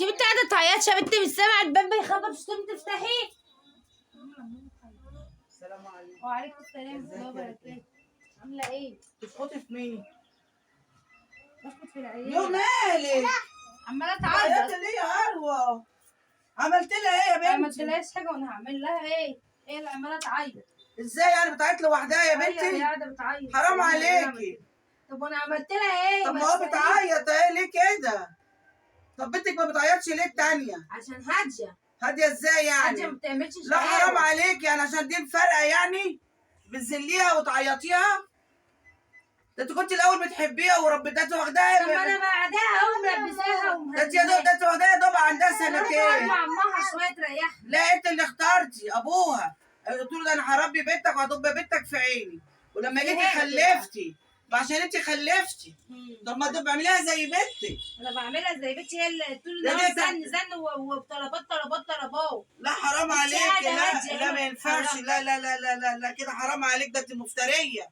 انت بنت قاعده تعيطش يا بنت، مش سامعه الباب بيخبط مش تقومي تفتحيه. السلام عليكم. وعليكم السلام ورحمه الله وبركاته. عامله ايه؟ تسقطي في مين؟ بسكت في العيال. يا مالك؟ عماله عيطت تعيط. ليه يا اروى؟ عملت لها ايه انا يا ما بنتي؟ قلتلهاش حاجه وانا هعمل لها ايه؟ هي اللي عماله تعيط. ازاي يعني بتعيط لوحدها يا هي بنتي؟ قاعده بتعيط. حرام أنا عليكي. طب وانا عملت لها ايه؟ طب ما ما هو تسأليش. بتعيط ايه ليه كده؟ طب بنتك ما بتعيطش ليه التانية؟ عشان هاديه. هادية ازاي هاديه ما يعني؟ بتعملش لا حرام شقاوة. عليكي، يعني عشان دي مفارقة يعني؟ بتذليها وتعيطيها؟ ده انت كنت الاول بتحبيها وربيتها واخداها. طب ما انا بعدها اهو ملبساها ده انت يا دوب ده انت واخداها يا دوب عندها سنتين. مع امها شويه تريحها. لا انت اللي اخترتي ابوها. قلت له ده انا هربي بنتك وهضب بنتك في عيني، ولما جيتي خلفتي عشان انت خلفتي. طب ما تبقى اعمليها زي بنتك. انا بعملها زي بنتي، هي اللي طول ده النهار دي زن وطلبات طلبات طلبات. لا حرام انت عليك، قاعدة لا هادية لا هنا ما ينفعش، بتتحركي. لا لا لا لا لا لا كده حرام عليك، ده انت مفتريه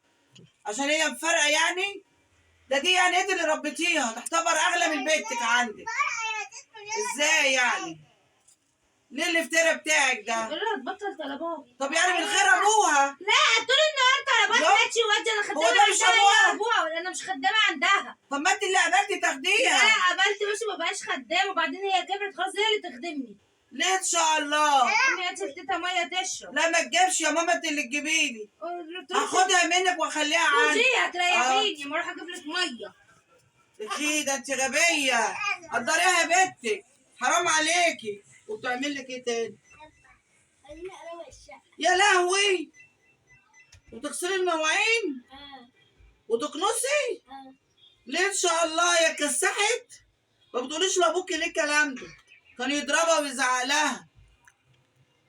عشان هي مفرقه يعني. ده دي يعني انت اللي ربيتيها تعتبر اغلى من بنتك عندك. ازاي يعني؟ ليه الافتراء بتاعك ده؟ قولي لها تبطل طلبات. طب يعني من خير ابوها. لا طول النهار طلبات لا. ماشي ودي، انا هو خدامه ده مش عندها أبوها؟ هي ابوها ولا انا مش خدامه عندها؟ طب ما انت اللي قبلتي لا تاخديها. قبلت ماشي ما بقاش خدامه، وبعدين هي كبرت خلاص هي اللي تخدمني. ليه ان شاء الله؟ امي هات لتيتا ميه تشرب. لا ما تجيبش يا ماما، انت اللي تجيبي لي. قلت له هاخدها منك واخليها عندي. خديها هتريحيني، ما اروح اجيب لك ميه. اخي ده انت غبيه. قدريها يا بنتك، حرام عليكي. وبتعمل لك ايه تاني؟ يا لهوي. وتغسلي المواعين وتكنسي. ليه ان شاء الله يا كسحت؟ ما بتقوليش لابوكي ليه الكلام ده؟ كان يضربها ويزعق لها.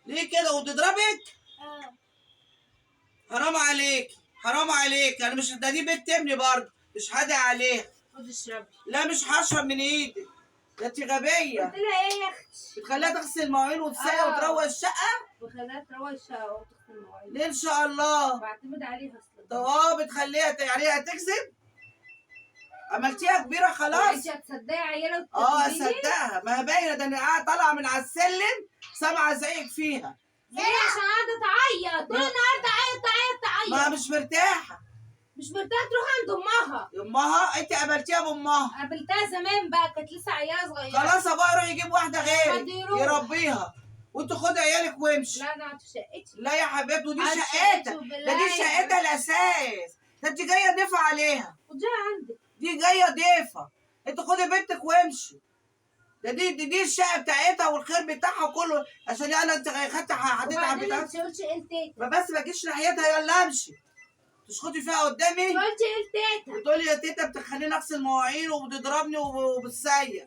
ليه كده وتضربك؟ حرام عليك، حرام عليك. انا مش ده، دي بنت ابني برضه، مش هدعي عليها. خدي اشربي. لا مش هشرب من ايدك، ده انت غبيه. قلت لها ايه يا اختي؟ بتخليها تغسل المواعين وتسقي وتروق الشقه. بخليها تروق الشقه وتغسل المواعين. ليه ان شاء الله؟ بعتمد عليها اصلا. طب بتخليها يعني هتكذب؟ عملتيها كبيره خلاص. انت هتصدقي عيله اصدقها، ما هي باينه، ده انا قاعده طالعه من على السلم سامعه زيك فيها. ليه؟ عشان قاعده تعيط طول النهار تعيط تعيط تعيط. ما مش مرتاحه. مش مرتاحه تروح عند امها. امها انت قابلتيها بامها. قابلتها زمان بقى كانت لسه عياله صغيره. خلاص ابوها يروح يجيب واحده غيرك حد يروح. يربيها وانت خدي عيالك وامشي. لا انا قعدت في شقتي. لا يا حبيبتي، ودي قعدت في شقتها، شقتي ده دي شقتها الاساس. ده انت جايه ضيفه عليها. خديها عندك. دي جايه ضيفه. انت خدي بنتك وامشي. ده دي الشقه بتاعتها والخير بتاعها كله، عشان انا انت خدت حطيت على وبعدين ما بتاعتها. تقولش ايه لتيتا. ما بس ما تجيش ناحيتها، يلا امشي. تشخطي فيها قدامي ما قلتش ايه لتيتا. وتقولي يا تيتا بتخليني اغسل مواعين وبتضربني وبتسيح.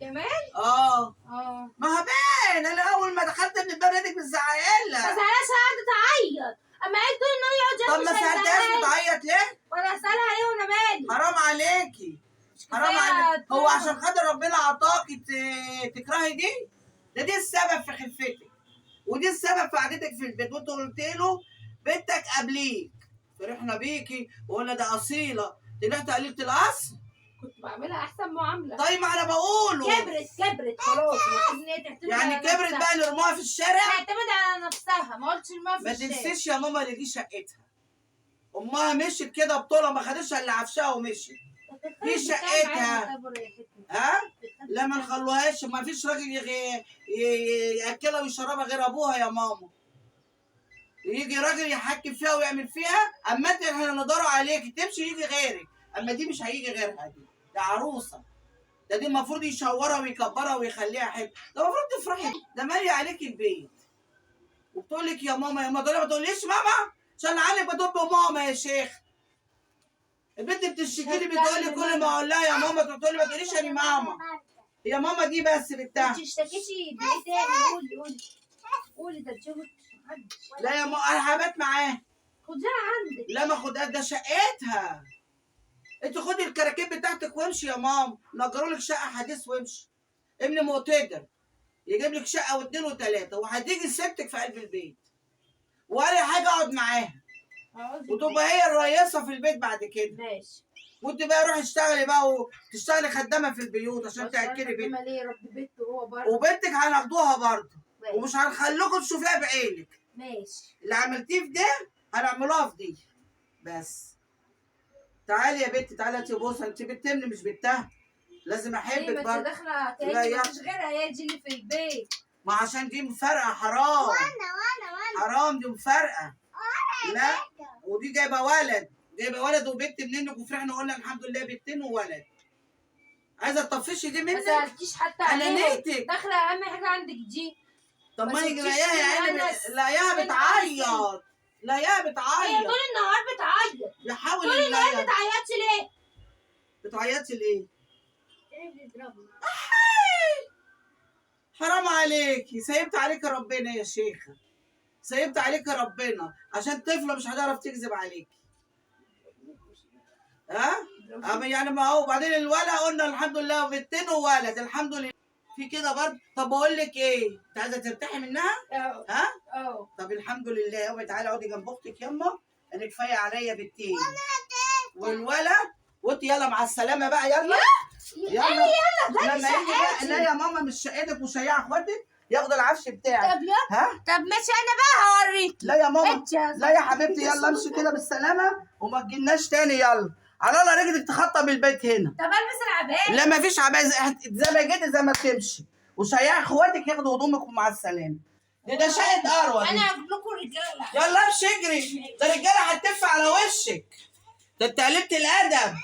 كمان؟ اه اه. ما هبان انا اول ما دخلت من الباب لقيتك ما بتزعقلها. سألهاش قعدت تعيط. اما قلت له انه يقعد طب ما سالتهاش بتعيط ليه؟ وانا اسالها ايه وانا مالي؟ حرام عليكي، حرام عليكي. هو عشان خاطر ربنا عطاكي تكرهي دي؟ دي السبب في خلفتك، ودي السبب في قعدتك في البيت. وانت قلت له بنتك قبليك، فرحنا بيكي وقلنا ده اصيله، طلعت قليله الاصل. كنت بعملها احسن معامله. طيب ما انا بقوله كبرت خلاص، المفروض ان هي تعتمد يعني على كبرت نفسها. بقى نرموها في الشارع. تعتمد على نفسها، ما قلتش ارموها في ما الشارع. تنسيش يا ماما اللي دي شقتها. امها مشيت كده بطوله، ما خدتش الا عفشها ومشيت. دي شقتها. ها؟ لا ما نخلوهاش، ما فيش راجل ياكلها ويشربها غير ابوها يا ماما. يجي راجل يحكم فيها ويعمل فيها، اما انت احنا ندور عليك تمشي يجي غيرك، اما دي مش هيجي غيرها. دي عروسه، دي المفروض يشورها ويكبرها ويخليها حلوه. ده المفروض تفرحي، ده مالي عليك البيت وبتقول لك يا ماما يا ماما. ما تقوليش ماما عشان عليك بتقول ماما يا شيخ. البنت بتشتكي لي بتقول لي كل ما اقول لها يا ماما تقول لي ما تقوليش يا ماما. هي ماما دي بس بتاع. انت اشتكيتي بايه تاني؟ قولي ده تجيبك. لا يا ماما انا هبات معاه. خديها عندك. لا ما خدها، ده شقتها. انت خدي الكراكيب بتاعتك وامشي يا ماما، نجروا لك شقه حديث وامشي. ابن مقتدر يجيب لك شقه واثنين وثلاثه، وهتيجي سبتك في قلب البيت ولا حاجه اقعد معاها، وتبقى هي الرئيسه في البيت بعد كده. ماشي. وانت بقى روحي اشتغلي بقى وتشتغلي خدامه في البيوت عشان تاكلي بيت. خدامة ليه؟ رب بيت وهو برضه. وبنتك هناخدوها برضه ماشي. ومش هنخليكم تشوفيها بعينك. ماشي. اللي عملتيه في ده هنعملوها في دي. بس تعالي يا بنتي، تعالي انت بوسه، انت بنتمني مش بنتها. لازم احبك بس برضه. داخله لا تهدي، يا- مفيش غيرها هي دي اللي في البيت. ما عشان دي مفرقه حرام. حرام، دي مفرقه. لا، ودي جايبه ولد، جايبه ولد وبنت منك، وفرحنا قلنا الحمد لله بنتين وولد. عايزه تطفشي دي ما منك؟ سالتيش حتى انا عليها. نيتك. داخله اهم حاجه عندك دي. طب ما ما يجي سبتيش لاقيها يا عيني أنس. لاقيها من بتعيط. لاقيها هي بتعيط. طول النهار بتعيط. بحاول طول النهار نلاقيها. بتعيطش ليه؟ بتعيطي ليه؟ بيضربني. حرام عليكي، سيبت عليكي ربنا يا شيخه. سيبت عليكي ربنا عشان طفله مش هتعرف تكذب عليكي. ها؟ يعني ما هو بعدين الولد قلنا الحمد لله وبنتين وولد الحمد لله. في كده برضه. طب اقول لك ايه؟ انت عايزه ترتاحي منها؟ ها؟ طب الحمد لله. يابا تعالي اقعدي جنب اختك يما. انا كفايه عليا بنتين. والولد وانت يلا مع السلامه بقى يلا. يلا ده لما يجي بقى. لا يا ماما مش شقتك وشيع اخواتك ياخدوا العفش بتاعك. طب يلا. ها؟ طب ماشي انا بقى هوريك. لا يا ماما. انت يا لا يا حبيبتي يلا امشي كده بالسلامه وما تجيلناش تاني. يلا على الله رجلك تخطب البيت هنا. طب البس العباية. لا ما فيش عباية، زي ما جيت زي ما تمشي. وشيع اخواتك ياخدوا هدومك ومع السلامه. ده شقه اروى دي. انا هجيب لكم رجاله. يلا امشي اجري. ده رجاله هتف على وشك. ده انت قلبت الادب.